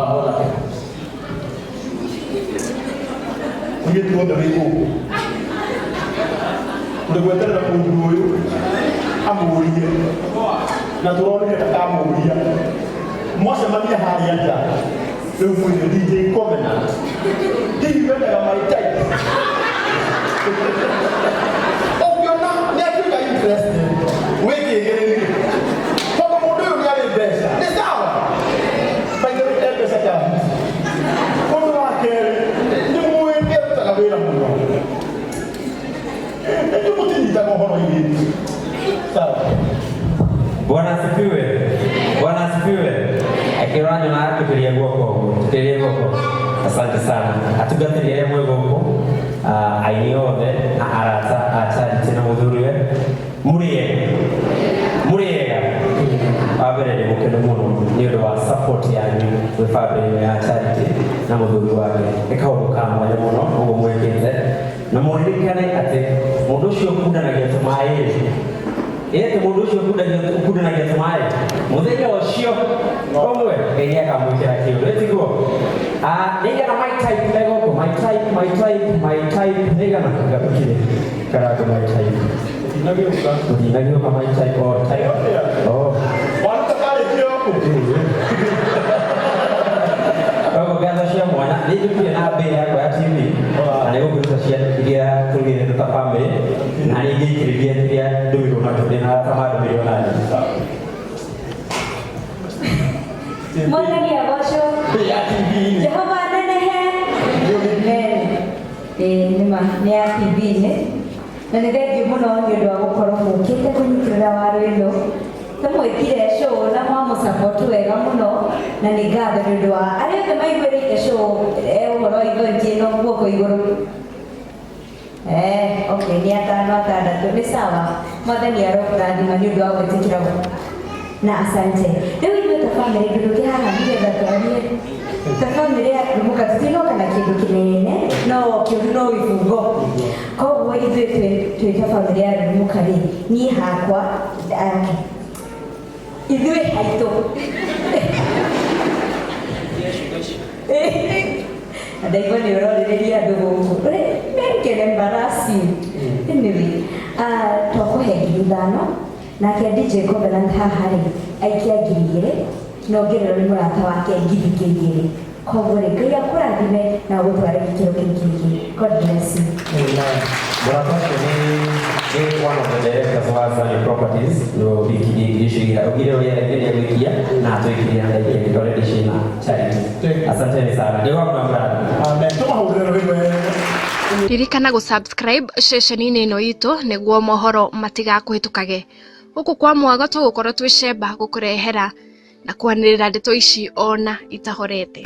Mwana. Kuye tuothe wĩ gũkũ. Tũrĩgweterera mũndũ ũyũ amũrie na tũronire ndakamũria. Mwacemania harĩa nja. Rĩu mwĩre DJ Covenant. Hihi wendaga my type. Ũngĩona nĩatuĩka interested. Wĩkĩgĩrĩrie. Tondũ mũndũ ũyũ nĩarĩ mbeca. Nĩ sawa. Baithũrĩte mbeca ta ũndũ wa kerĩ nĩ mũĩ nĩarutaga wĩra mũno. Nĩ mũtinyitaga ũhoro-inĩ. Sawa. Bwana asifiwe. Bwana asifiwe. Akirwa nyona atukiria guoko. Tukiria guoko. Asante sana. Atugatĩria mwe gũkũ. Aini othe na arata a Charity na mũthuriwe. Mũrĩega. Wambere nĩ mũkenu mũno nĩ ũndũ wa support yanyu gwĩ family ya Charity na mũthuri wake. Nĩ kaũndũ ka mwanya mũno ũguo mwĩkĩte. Na mũririkane atĩ mũndũ ũcio ũkundanagia tũmaĩ. Ete mũndũ ũcio ũkundanagia tũmaĩ. Mũthenya ũcio ũmwe Ngai akamwĩkĩra kĩũndũ. Ĩtiguo. Nĩigana my type megoko. My type. Nĩigana ngatukire. Karago my type. Ũtinagĩũka my type or type. Ogo gatho cia mwana nĩnjũkire na mbĩ yakwa ya TV na nĩgũkũruta ciana iria tũgĩrĩte ta family na nĩngĩikĩrĩria iria ndũmĩrwo na tũrĩ na kama ndũmĩrwo na Mwathani agocwo. Jehova nenehe. Nĩma nĩ ya TV-inĩ na nĩ thengiũ mũno nĩ ũndũ wa gũkorwo mũkĩte kũnyitĩrĩra waru ĩno. Tũmwĩkire show na mwamũsupport wega mũno na nĩ ngatho nĩ ũndũ wa arĩa othe maiguĩrĩire show ũhoro wa event ĩno guoko igũrũ. Okay, nĩ atano nĩ sawa. Mwathani arokũrathima nĩ ũndũ wa gwĩtĩkĩra na asante. Rĩu ithuĩ ta family ndũrũke haha nĩgetha twarie ta family ya Rumuka tutinoka na kĩndũ kĩnene no kĩũru no gĩbungo. Koguo ithuĩ twĩ ta family ya Rumuka rĩ niĩ hakwa ithuĩ haitũ ndaigua nĩ ũrorĩrĩria andũ gũkũ mekere embarrassing. Anyway, twakũhe 5,000 nake DJ Covenant haha rĩ aikia 2,000 na ongererwo nĩ mũrata wake 2,000. Koguo rĩ Ngai akũrathime na gũtware gĩkĩro kĩngĩ. God bless you. Amen. Mũrata ũcio nĩ one of the directors wa Zani Properties no bigishirikia ugire ũrĩa nginya gwikia na atũikiria na nginya already shina Charity. Asanteni sana. Ndio wangu mbrada. Amen. Tũmahũrĩre rwĩmbo. Ririkana gũsubscribe ceceni-inĩ ĩno itũ nĩguo mohoro matigakũhĩtũkage. Gũkũ kwa Mwago tũgũkorwo twĩ cemba gũkũrehera na kwanĩrĩra ndeto ici ona itahorete.